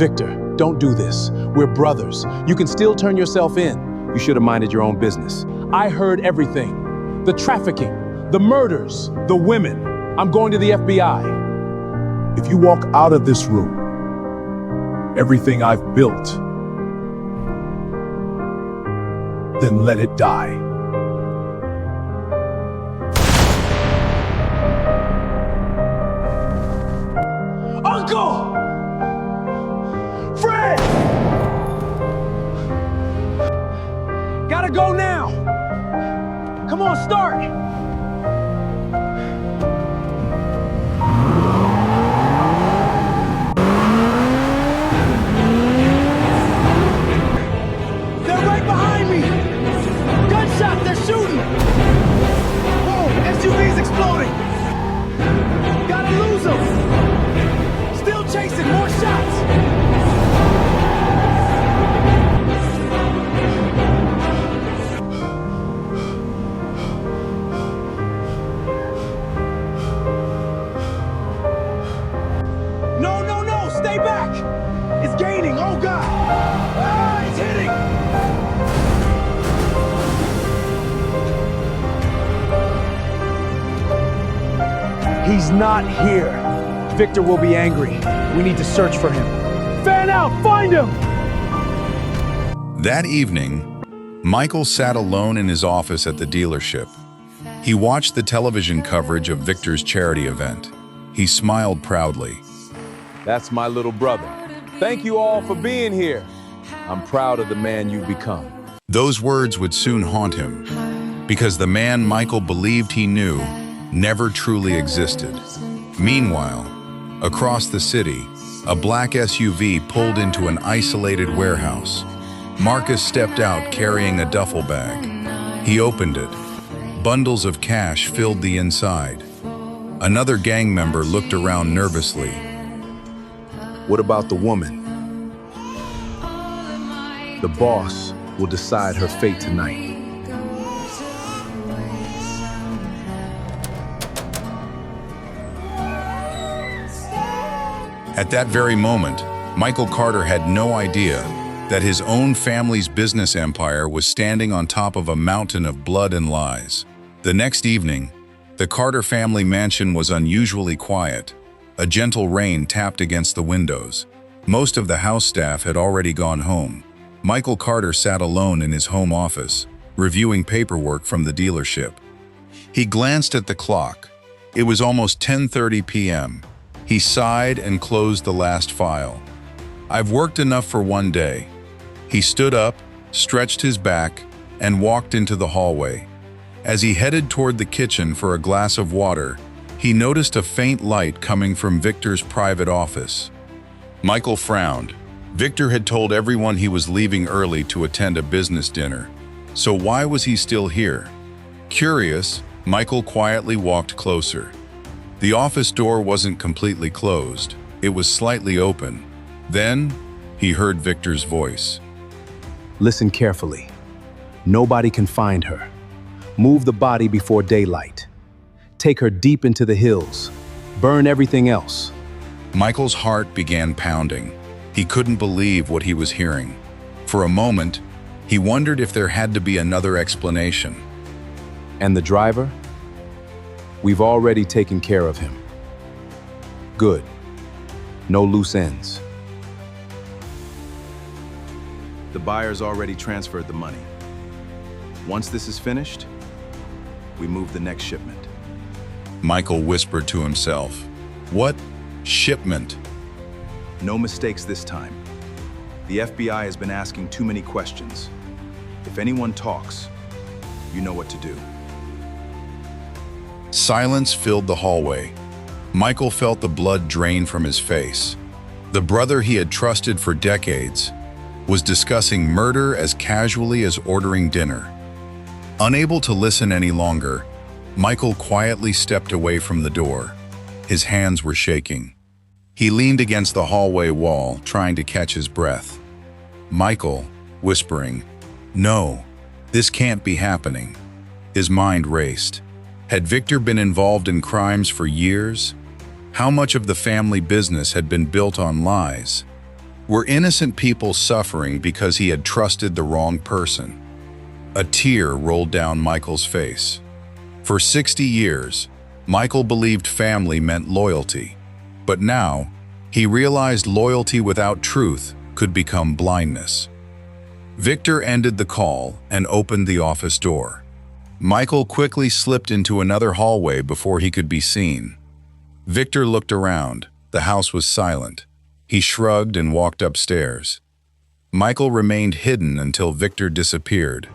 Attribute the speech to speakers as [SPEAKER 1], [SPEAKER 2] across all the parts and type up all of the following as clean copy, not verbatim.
[SPEAKER 1] Victor, don't do this. We're brothers. You can still turn yourself in. You should have minded your own business. I heard everything. The trafficking, the murders, the women. I'm going to the FBI.
[SPEAKER 2] If you walk out of this room, everything I've built, then let it die.
[SPEAKER 1] Uncle! Fred! Gotta go now! Come on, start! They're right behind me! Gunshot, they're shooting! Whoa, SUV's exploding! Gotta lose them! Still chasing, more shots! No, stay back! It's gaining, oh God! Ah, it's hitting! He's not here. Victor will be angry. We need to search for him. Fan out! Find him!
[SPEAKER 3] That evening, Michael sat alone in his office at the dealership. He watched the television coverage of Victor's charity event. He smiled proudly.
[SPEAKER 1] That's my little brother. Thank you all for being here. I'm proud of the man you've become.
[SPEAKER 3] Those words would soon haunt him, because the man Michael believed he knew never truly existed. Meanwhile, across the city, a black SUV pulled into an isolated warehouse. Marcus stepped out carrying a duffel bag. He opened it. Bundles of cash filled the inside. Another gang member looked around nervously.
[SPEAKER 1] What about the woman? The boss will decide her fate tonight.
[SPEAKER 3] At that very moment, Michael Carter had no idea that his own family's business empire was standing on top of a mountain of blood and lies. The next evening, the Carter family mansion was unusually quiet. A gentle rain tapped against the windows. Most of the house staff had already gone home. Michael Carter sat alone in his home office, reviewing paperwork from the dealership. He glanced at the clock. It was almost 10:30 p.m. He sighed and closed the last file. I've worked enough for one day. He stood up, stretched his back, and walked into the hallway. As he headed toward the kitchen for a glass of water, he noticed a faint light coming from Victor's private office. Michael frowned. Victor had told everyone he was leaving early to attend a business dinner. So why was he still here? Curious, Michael quietly walked closer. The office door wasn't completely closed. It was slightly open. Then, he heard Victor's voice.
[SPEAKER 1] Listen carefully. Nobody can find her. Move the body before daylight. Take her deep into the hills. Burn everything else.
[SPEAKER 3] Michael's heart began pounding. He couldn't believe what he was hearing. For a moment, he wondered if there had to be another explanation.
[SPEAKER 1] And the driver? We've already taken care of him. Good. No loose ends. The buyer's already transferred the money. Once this is finished, we move the next shipment.
[SPEAKER 3] Michael whispered to himself. What shipment?
[SPEAKER 1] No mistakes this time. The FBI has been asking too many questions. If anyone talks, you know what to do.
[SPEAKER 3] Silence filled the hallway. Michael felt the blood drain from his face. The brother he had trusted for decades was discussing murder as casually as ordering dinner. Unable to listen any longer, Michael quietly stepped away from the door. His hands were shaking. He leaned against the hallway wall, trying to catch his breath. Michael, whispering, "No, this can't be happening." His mind raced. Had Victor been involved in crimes for years? How much of the family business had been built on lies? Were innocent people suffering because he had trusted the wrong person? A tear rolled down Michael's face. For 60 years, Michael believed family meant loyalty. But now, he realized loyalty without truth could become blindness. Victor ended the call and opened the office door. Michael quickly slipped into another hallway before he could be seen. Victor looked around. The house was silent. He shrugged and walked upstairs. Michael remained hidden until Victor disappeared.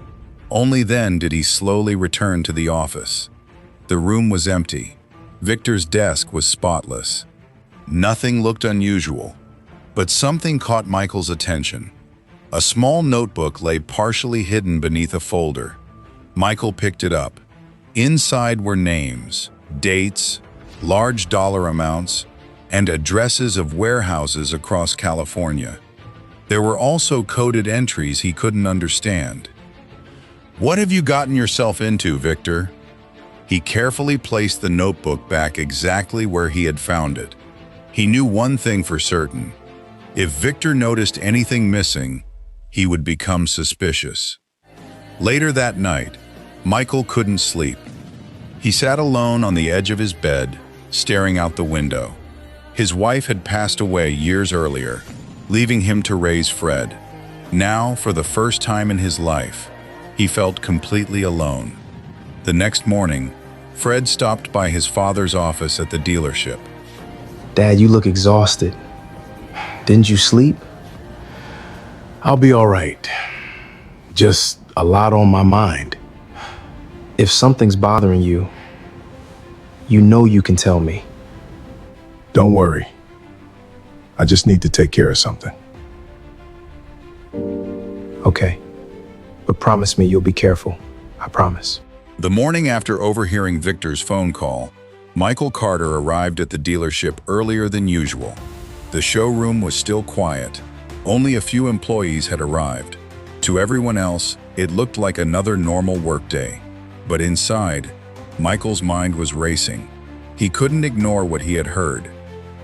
[SPEAKER 3] Only then did he slowly return to the office. The room was empty. Victor's desk was spotless. Nothing looked unusual, but something caught Michael's attention. A small notebook lay partially hidden beneath a folder. Michael picked it up. Inside were names, dates, large dollar amounts, and addresses of warehouses across California. There were also coded entries he couldn't understand. "What have you gotten yourself into, Victor?" He carefully placed the notebook back exactly where he had found it. He knew one thing for certain. If Victor noticed anything missing, he would become suspicious. Later that night, Michael couldn't sleep. He sat alone on the edge of his bed, staring out the window. His wife had passed away years earlier, leaving him to raise Fred. Now, for the first time in his life, he felt completely alone. The next morning, Fred stopped by his father's office at the dealership.
[SPEAKER 1] Dad, you look exhausted. Didn't you sleep? I'll be all right. Just a lot on my mind. If something's bothering you, you know you can tell me.
[SPEAKER 2] Don't worry. I just need to take care of something.
[SPEAKER 1] Okay. But promise me you'll be careful. I promise.
[SPEAKER 3] The morning after overhearing Victor's phone call, Michael Carter arrived at the dealership earlier than usual. The showroom was still quiet. Only a few employees had arrived. To everyone else, it looked like another normal workday. But inside, Michael's mind was racing. He couldn't ignore what he had heard.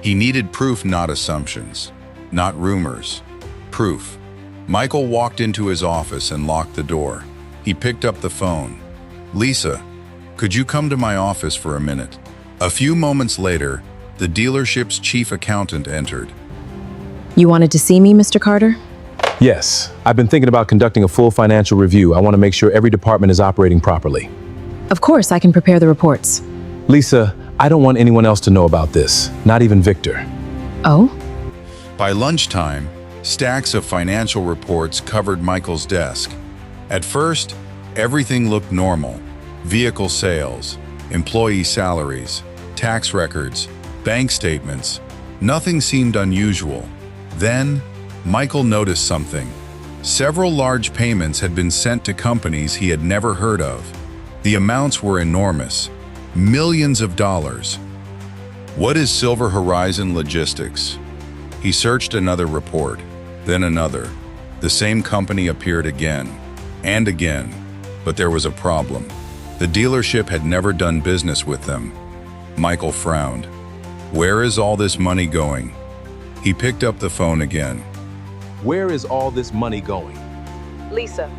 [SPEAKER 3] He needed proof, not assumptions, not rumors. Proof. Michael walked into his office and locked the door. He picked up the phone. "Lisa, could you come to my office for a minute?" A few moments later, the dealership's chief accountant entered.
[SPEAKER 4] You wanted to see me, Mr. Carter?
[SPEAKER 1] Yes, I've been thinking about conducting a full financial review. I want to make sure every department is operating properly.
[SPEAKER 4] Of course, I can prepare the reports.
[SPEAKER 1] Lisa, I don't want anyone else to know about this, not even Victor.
[SPEAKER 4] Oh?
[SPEAKER 3] By lunchtime, stacks of financial reports covered Michael's desk. At first, everything looked normal. Vehicle sales, employee salaries, tax records, bank statements. Nothing seemed unusual. Then, Michael noticed something. Several large payments had been sent to companies he had never heard of. The amounts were enormous, millions of dollars. What is Silver Horizon Logistics? He searched another report, then another. The same company appeared again and again, but there was a problem. The dealership had never done business with them. Michael frowned. Where is all this money going? He picked up the phone again.
[SPEAKER 1] Where is all this money going?
[SPEAKER 5] Lisa.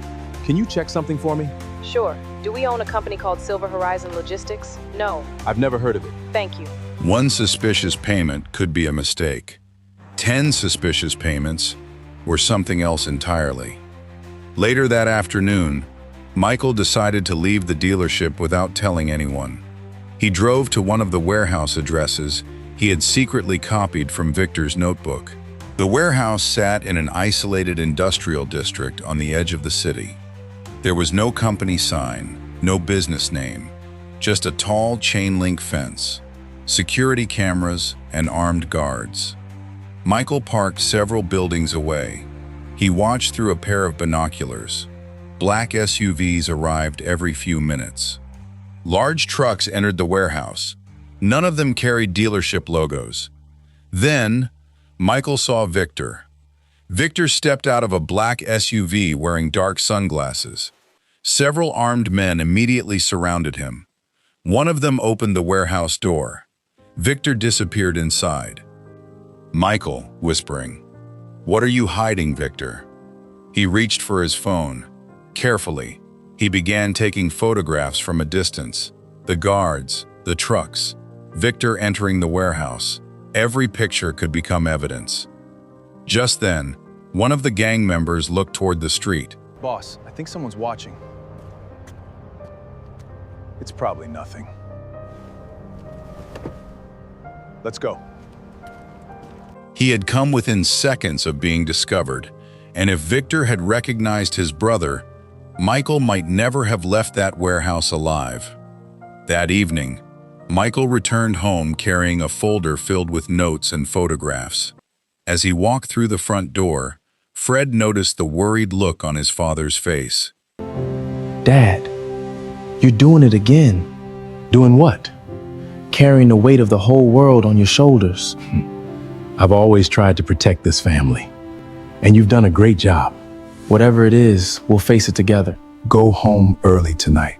[SPEAKER 1] Can you check something for me?
[SPEAKER 5] Sure. Do we own a company called Silver Horizon Logistics? No.
[SPEAKER 1] I've never heard of it.
[SPEAKER 5] Thank you.
[SPEAKER 3] One suspicious payment could be a mistake. 10 suspicious payments were something else entirely. Later that afternoon, Michael decided to leave the dealership without telling anyone. He drove to one of the warehouse addresses he had secretly copied from Victor's notebook. The warehouse sat in an isolated industrial district on the edge of the city. There was no company sign, no business name, just a tall chain-link fence, security cameras, and armed guards. Michael parked several buildings away. He watched through a pair of binoculars. Black SUVs arrived every few minutes. Large trucks entered the warehouse. None of them carried dealership logos. Then, Michael saw Victor. Victor stepped out of a black SUV wearing dark sunglasses. Several armed men immediately surrounded him. One of them opened the warehouse door. Victor disappeared inside. Michael, whispering, "What are you hiding, Victor?" He reached for his phone. Carefully, he began taking photographs from a distance. The guards, the trucks, Victor entering the warehouse. Every picture could become evidence. Just then, one of the gang members looked toward the street.
[SPEAKER 1] Boss, I think someone's watching. It's probably nothing. Let's go.
[SPEAKER 3] He had come within seconds of being discovered, and if Victor had recognized his brother, Michael might never have left that warehouse alive. That evening, Michael returned home carrying a folder filled with notes and photographs. As he walked through the front door, Fred noticed the worried look on his father's face.
[SPEAKER 1] Dad, you're doing it again. Doing what? Carrying the weight of the whole world on your shoulders. I've always tried to protect this family, and you've done a great job. Whatever it is, we'll face it together.
[SPEAKER 2] Go home early tonight.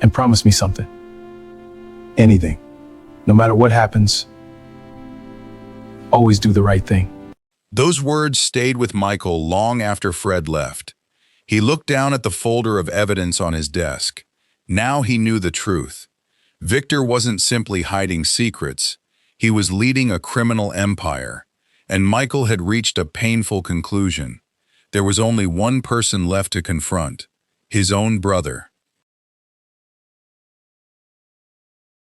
[SPEAKER 1] And promise me something.
[SPEAKER 2] Anything. No matter what happens,
[SPEAKER 1] Always do the right thing.
[SPEAKER 3] Those words stayed with Michael long after Fred left. He looked down at the folder of evidence on his desk. Now he knew the truth. Victor wasn't simply hiding secrets. He was leading a criminal empire, and Michael had reached a painful conclusion. There was only one person left to confront: his own brother.